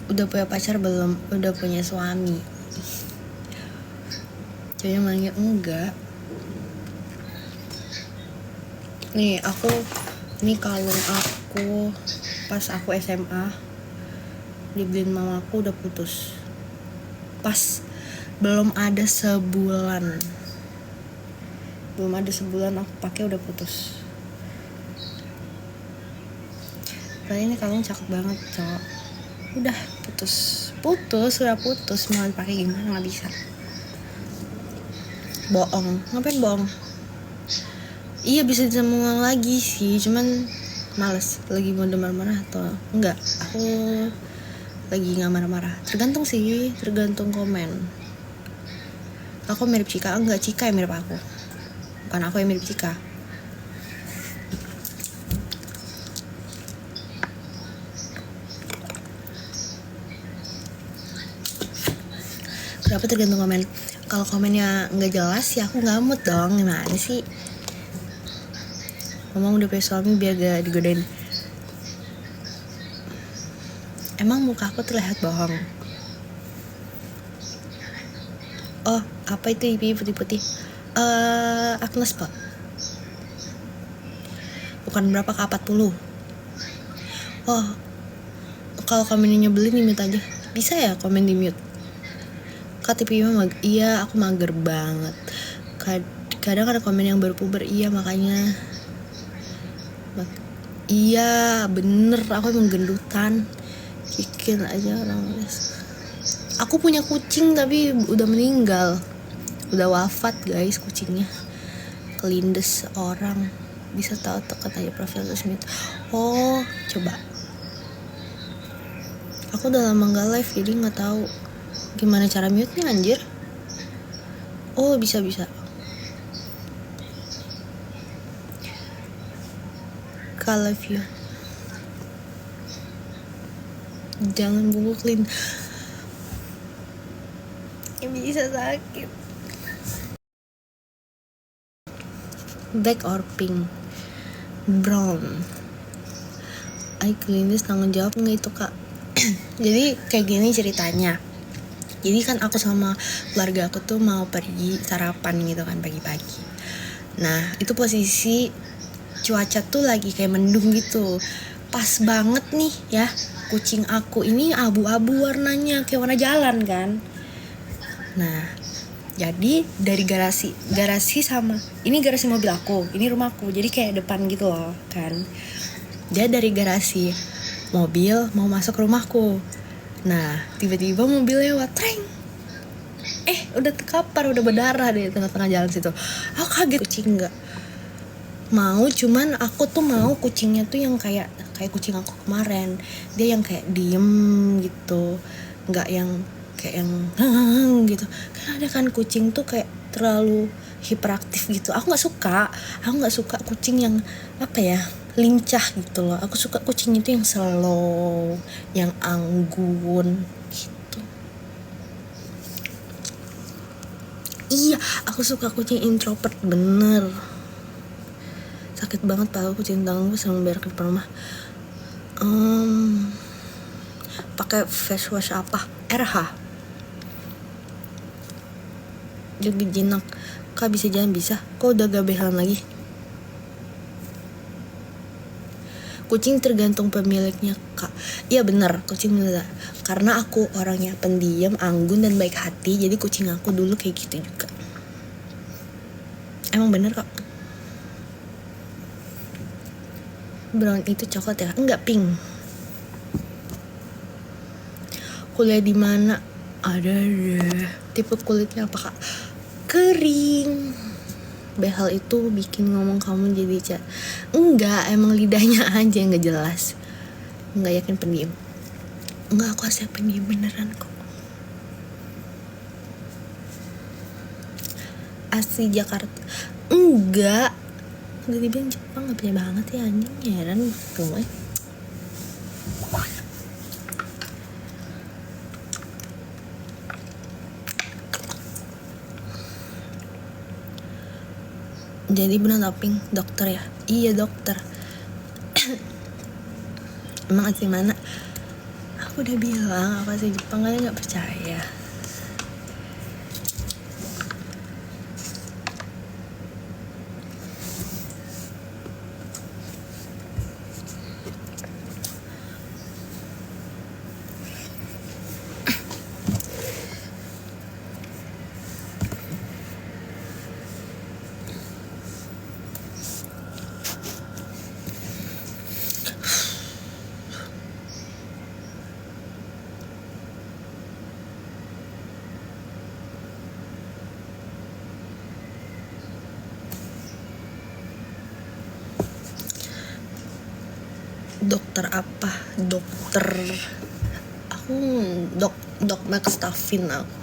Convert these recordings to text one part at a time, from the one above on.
Udah punya pacar belum? Udah punya suami? Ceweknya manggil enggak. Nih kalung aku pas aku SMA dibeliin mamaku udah putus. Pas belum ada sebulan aku pakai udah putus. Kali ini kalung cakep banget, cowok. Udah putus mau dipakai gimana, nggak bisa. Bohong, ngapain bohong? Iya bisa disambung lagi sih, cuman males. Lagi mau marah-marah atau enggak? Aku lagi nggak marah-marah. Tergantung komen. Aku mirip Cika, enggak, Cika yang mirip aku, bukan aku yang mirip Cika. Kenapa tergantung komen? Kalau komennya nggak jelas ya aku nggak mood dong. Gimana sih? Ngomong udah punya suami biar gak digodain. Emang muka aku terlihat bohong? Oh, apa itu IPI putih-putih? Acne spot. Bukan berapa ke 40. Oh, kalau komennya nyebelin di mute aja. Bisa ya komen di mute? Kak IPI mah iya, aku mager banget. Kadang ada komen yang baru puber, iya makanya. Iya bener, aku emang gendutan. Bikin aja orang les. Aku punya kucing tapi udah meninggal, udah wafat guys kucingnya, kelindes orang. Bisa tahu tekan aja profil resmi. Oh coba, aku udah lama nggak live jadi nggak tahu gimana cara mute nya anjir. Oh bisa kalau live ya jangan bukuklin, bisa sakit. Black or pink? Brown. Kelindes tanggung jawab nggak itu kak? Jadi kayak gini ceritanya. Jadi kan aku sama keluarga aku tuh mau pergi sarapan gitu kan pagi-pagi. Nah itu posisi cuaca tuh lagi kayak mendung gitu. Pas banget nih ya, kucing aku ini abu-abu warnanya, kayak warna jalan kan. Nah jadi dari garasi sama ini garasi mobil aku, ini rumahku, jadi kayak depan gitu loh kan. Dia dari garasi mobil mau masuk rumahku. Nah tiba-tiba mobil lewat, treng. Udah terkapar, udah berdarah di tengah-tengah jalan situ. Aku kaget. Kucing nggak mau, cuman aku tuh mau kucingnya tuh yang kayak kucing aku kemarin, dia yang kayak diem gitu, nggak yang kayak yang gitu. Karena ada kan kucing tuh kayak terlalu hiperaktif gitu. Aku nggak suka kucing yang apa ya, lincah gitu loh. Aku suka kucing itu yang slow, yang anggun gitu. Iya, aku suka kucing introvert bener. Sakit banget tau kucing tanggung sama berak di depan rumah. Pakai face wash apa? RH. Juga jinak. Kak bisa jalan bisa? Kok udah gak behalan lagi? Kucing tergantung pemiliknya kak. Iya bener, kucing bener. Karena aku orangnya pendiam, anggun dan baik hati, jadi kucing aku dulu kayak gitu juga. Emang bener kak. Brown itu coklat ya? Enggak, pink. Kuliah di mana? Ada deh. Tipe kulitnya apa kak? Kering. Behel itu bikin ngomong kamu jadi enggak, emang lidahnya aja yang gak jelas. Enggak yakin pendiam. Enggak, aku asli pendiam beneran kok. Asli Jakarta. Enggak. Udah dibilang Jepang gak punya banget ya anjing, heran gue. Jadi bener topping dokter ya? Iya dokter. Emang asli mana? Aku udah bilang apa sih Jepang, kalian nggak percaya. Dokter apa? Dokter aku dok McStuffin aku.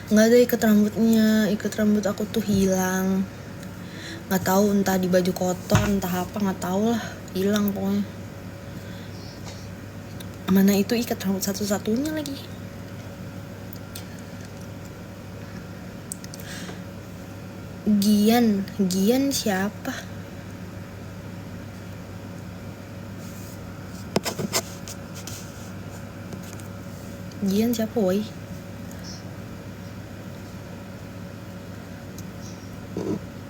Nggak ada ikat rambutnya, ikat rambut aku tuh hilang. Nggak tahu entah di baju kotor, entah apa, nggak tahu lah, hilang pokoknya. Mana itu ikat rambut satu-satunya lagi. Gian siapa? Gian siapa woi?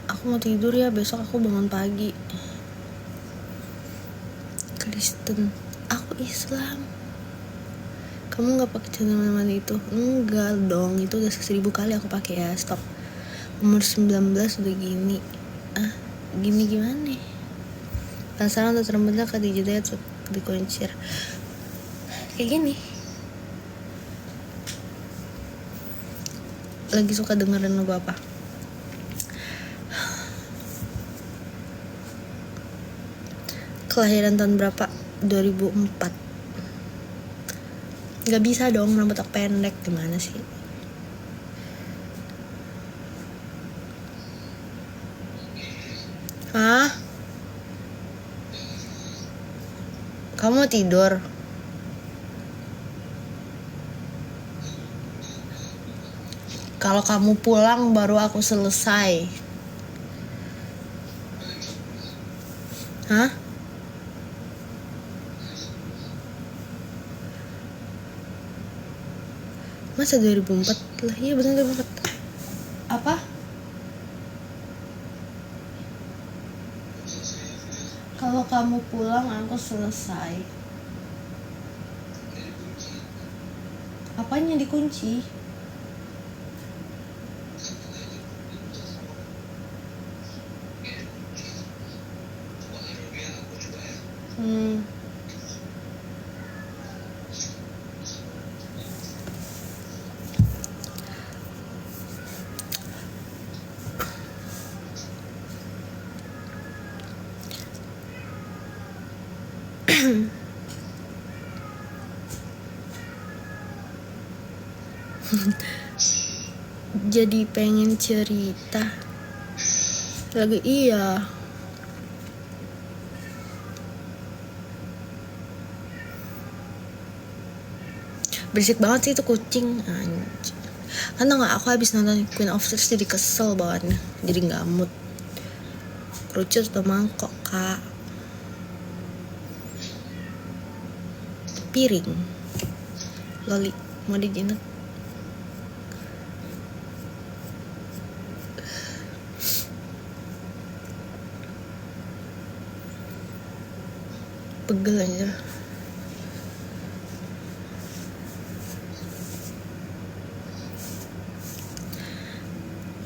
Aku mau tidur ya, besok aku bangun pagi. Kristen, aku Islam. Kamu nggak pakai celana itu? Enggak dong, itu udah 1000 kali aku pakai ya. Stop. Umur 19 udah gini. Gini gimana? Penasaran untuk rambutnya ke dijedaya atau dikuncir. Kayak gini. Lagi suka dengerin lagu apa? Kelahiran tahun berapa? 2004. Gak bisa dong, rambut aku pendek. Gimana sih? Hah? Kamu mau tidur? Kalau kamu pulang baru aku selesai. Hah? Masa 2004? Lah iya bener 2004. Apa? Kalau kamu pulang aku selesai. Apanya dikunci? Jadi pengen cerita lagi. Iya, berisik banget sih itu kucing. Anjir. Kan tau gak, aku habis nonton Queen of Tears jadi kesel bawaannya, jadi gak mood. Kerucut atau mangkok kak? Piring loli mau dijinak. Pegel aja.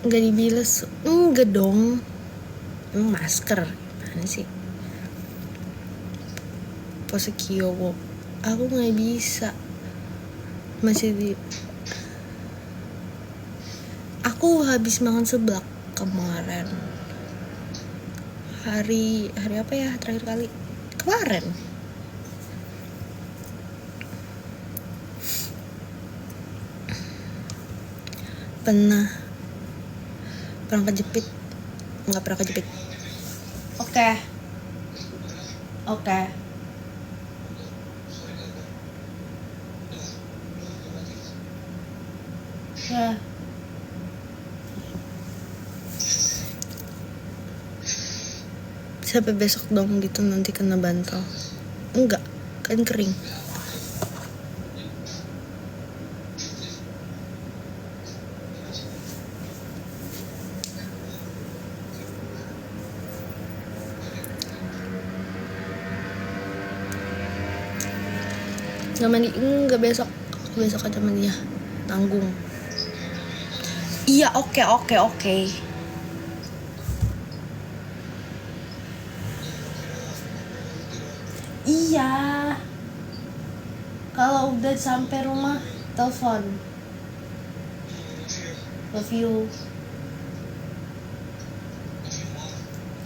Gak dibilas. Enggak dong, emang masker gimana sih? Pose Kyowo aku gak bisa. Masih di aku habis makan seblak kemarin. Hari apa ya terakhir kali? Kemarin. Pernah kejepit? Nggak pernah kejepit. Oke. Ya. Sampai besok dong gitu, nanti kena bantal. Enggak, kan kering. Nggak mandi, enggak besok. Besok aja mandinya, tanggung. Iya, oke. Iya. Kalau udah sampai rumah, telepon. Love you.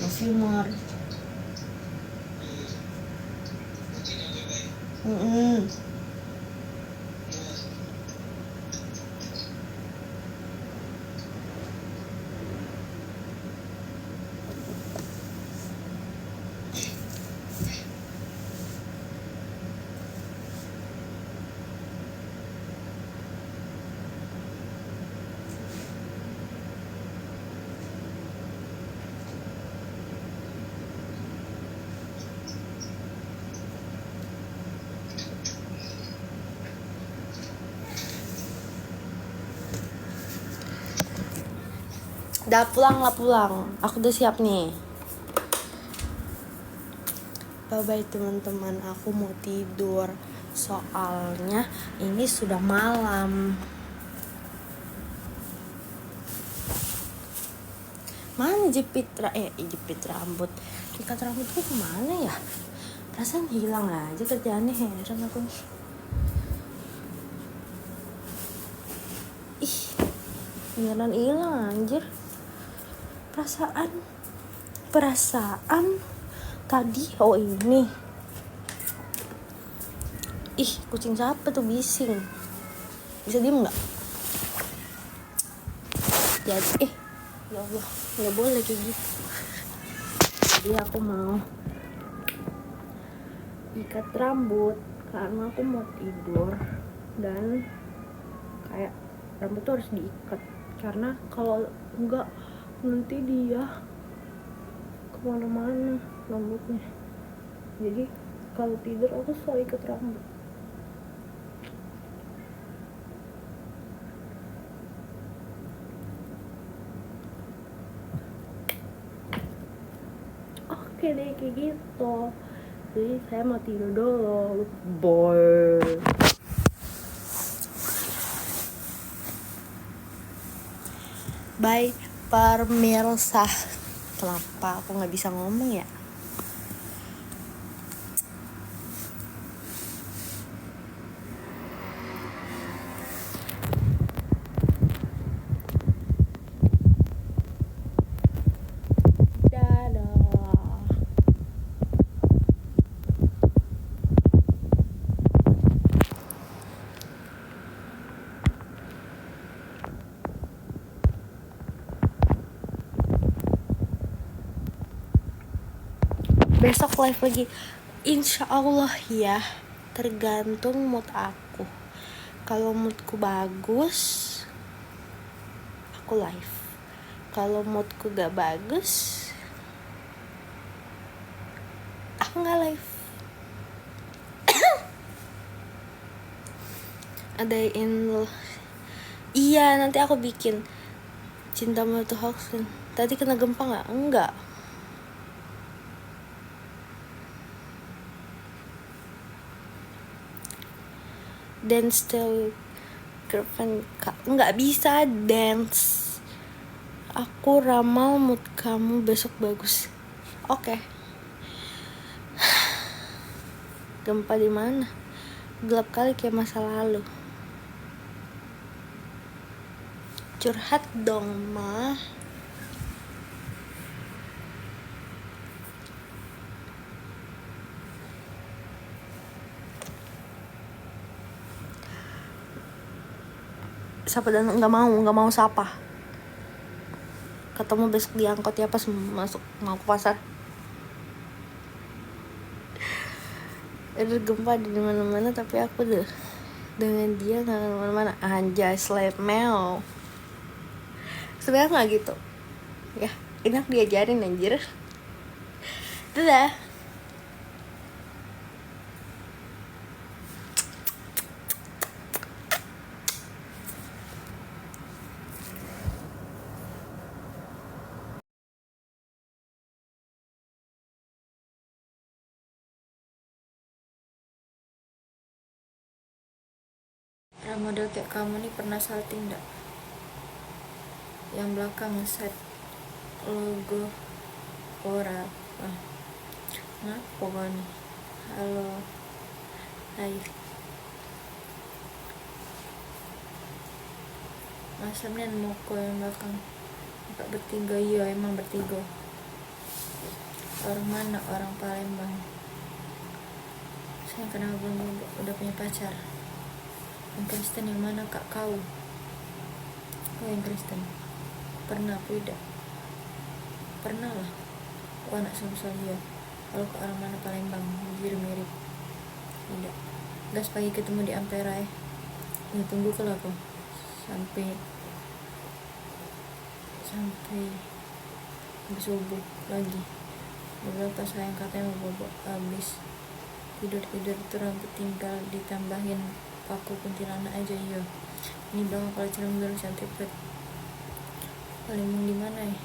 Love you more. Udah pulang. Aku udah siap nih. Bye teman-teman, aku mau tidur. Soalnya ini sudah malam. Mana jepit rambut? Ikat rambutku kemana ya? Perasaan hilang aja kerjaannya, heran aku. Ih, beneran hilang anjir. Perasaan tadi ini. Ih, kucing siapa tuh bising? Bisa diem nggak? Jadi ya Allah, nggak boleh kayak gitu. Jadi aku mau ikat rambut karena aku mau tidur, dan kayak rambut tuh harus diikat karena kalau enggak nanti dia kemana-mana rambutnya. Jadi kalau tidur aku selalu ikat rambut. Oke deh, kayak gitu. Jadi saya mau tidur dulu. Bye. Bye pemirsa. Kenapa aku nggak bisa ngomong ya? Besok live lagi, insya Allah ya. Tergantung mood aku. Kalau moodku bagus, aku live. Kalau moodku gak bagus, aku gak live. Ada iya, nanti aku bikin Cinta Menutup Hoax. Tadi kena gempa gak? Enggak. Dance till girlfriend nggak bisa dance. Aku ramal mood kamu besok bagus. Oke. Gempa di mana? Gelap kali kayak masa lalu. Curhat dong, mah. Siapa dan nggak mau siapa? Ketemu besok di angkot ya pas mau ke pasar. Ada gempa di mana-mana tapi aku dengan dia nggak kemana-mana. Anjay, slave mel. Sebenarnya nggak gitu. Ya, enak diajarin anjir. Dadah. Model kayak kamu nih pernah salting enggak? Yang belakang set logo ora. Ngapa kau nih? Halo, hai. Masamnya mau kau yang belakang. Enggak bertiga, iya emang bertiga. Orang mana? Orang Palembang. Saya kenal belum udah punya pacar. Yang Kristen yang mana kak kau? Kau yang Kristen? Pernah apa tidak? Pernah lah. Kau anak Sumsel ya. Kalau ke orang mana Palembang, mirip. Tidak. Gas pagi ketemu di Ampera ya. Tunggu ke lah kau. Sampai habis subuh lagi. Beberapa sayang katanya mau bobok habis tidur tuh rambut tinggal ditambahin paku kuntilanak aja. Iya ini bang kalau cerem dulu cantik banget. Palembang di mana ya?